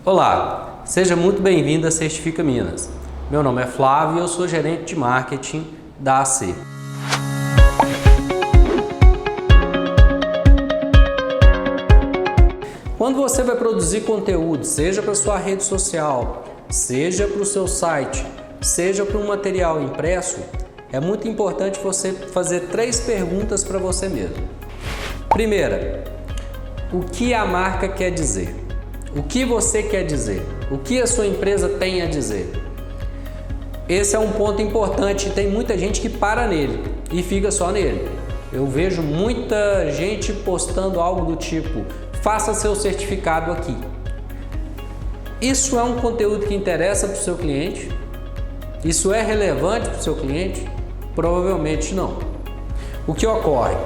Olá, seja muito bem-vindo a Certifica Minas. Meu nome é Flávio e eu sou gerente de marketing da AC. Quando você vai produzir conteúdo, seja para sua rede social, seja para o seu site, seja para um material impresso, é muito importante você fazer 3 perguntas para você mesmo. Primeira, o que a marca quer dizer? O que você quer dizer? O que a sua empresa tem a dizer? Esse é um ponto importante e tem muita gente que para nele e fica só nele. Eu vejo muita gente postando algo do tipo: faça seu certificado aqui. Isso é um conteúdo que interessa para o seu cliente? Isso é relevante para o seu cliente? Provavelmente não. O que ocorre?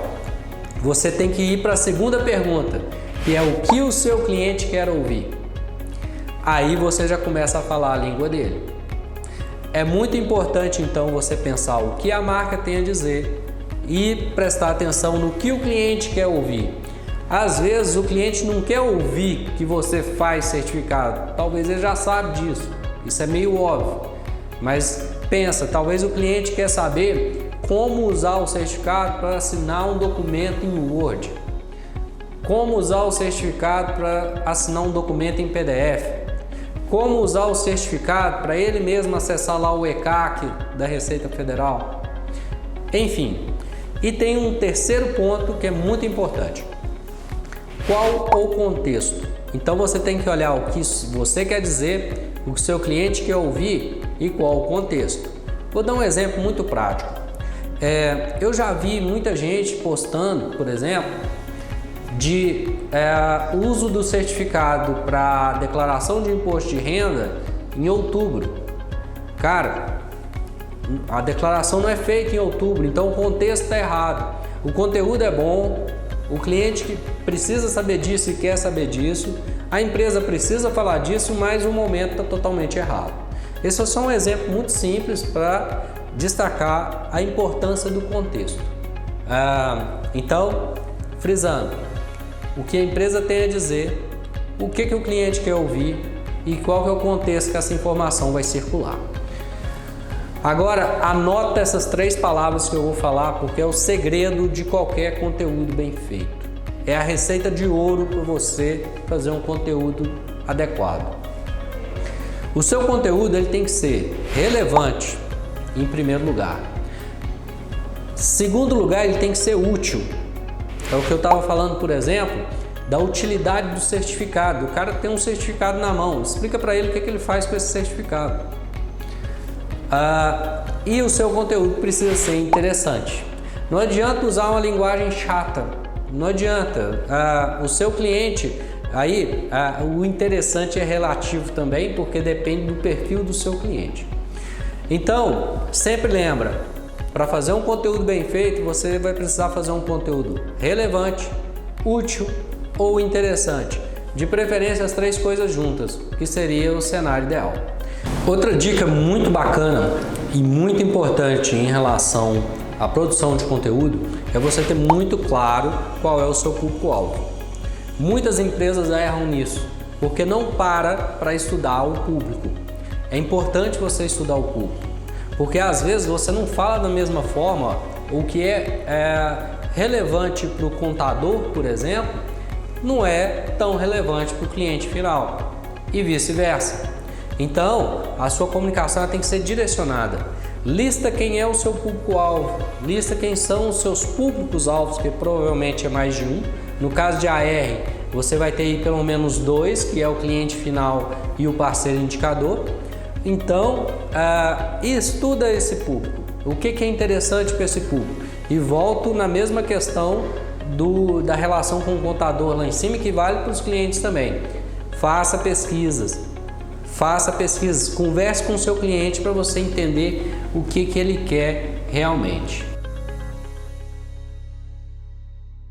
Você tem que ir para a segunda pergunta, que é o que o seu cliente quer ouvir. Aí você já começa a falar a língua dele. É muito importante então você pensar o que a marca tem a dizer e prestar atenção no que o cliente quer ouvir. Às vezes o cliente não quer ouvir que você faz certificado, talvez ele já sabe disso, isso é meio óbvio. Mas pensa, talvez o cliente quer saber como usar o certificado para assinar um documento em Word, como usar o certificado para assinar um documento em PDF, como usar o certificado para ele mesmo acessar lá o ECAC da Receita Federal. Enfim, e tem um terceiro ponto que é muito importante. Qual o contexto? Então você tem que olhar o que você quer dizer, o que seu cliente quer ouvir e qual o contexto. Vou dar um exemplo muito prático. Eu já vi muita gente postando, por exemplo, de uso do certificado para declaração de imposto de renda em outubro. Cara, a declaração não é feita em outubro, então o contexto está errado. O conteúdo é bom, o cliente que precisa saber disso e quer saber disso, a empresa precisa falar disso, mas o momento está totalmente errado. Esse é só um exemplo muito simples para destacar a importância do contexto. Então, frisando, o que a empresa tem a dizer, o que o cliente quer ouvir e qual que é o contexto que essa informação vai circular. Agora, anota essas 3 palavras que eu vou falar, porque é o segredo de qualquer conteúdo bem feito. É a receita de ouro para você fazer um conteúdo adequado. O seu conteúdo ele tem que ser relevante, em primeiro lugar. Segundo lugar, ele tem que ser útil. É o que eu estava falando, por exemplo, da utilidade do certificado. O cara tem um certificado na mão, explica para ele o que ele faz com esse certificado. E o seu conteúdo precisa ser interessante. Não adianta usar uma linguagem chata, não adianta. O seu cliente, aí o interessante é relativo também, porque depende do perfil do seu cliente. Então, sempre lembra, para fazer um conteúdo bem feito, você vai precisar fazer um conteúdo relevante, útil ou interessante. De preferência as 3 coisas juntas, que seria o cenário ideal. Outra dica muito bacana e muito importante em relação à produção de conteúdo é você ter muito claro qual é o seu público-alvo. Muitas empresas erram nisso, porque não para estudar o público. É importante você estudar o público, porque às vezes você não fala da mesma forma. O que é relevante para o contador, por exemplo, não é tão relevante para o cliente final e vice-versa. Então, a sua comunicação tem que ser direcionada. Lista quem é o seu público-alvo, lista quem são os seus públicos-alvos, que provavelmente é mais de um. No caso de AR, você vai ter aí pelo menos 2, que é o cliente final e o parceiro indicador. Então, estuda esse público. O que é interessante para esse público? E volto na mesma questão da relação com o contador lá em cima, que vale para os clientes também. Faça pesquisas, converse com o seu cliente para você entender o que ele quer realmente.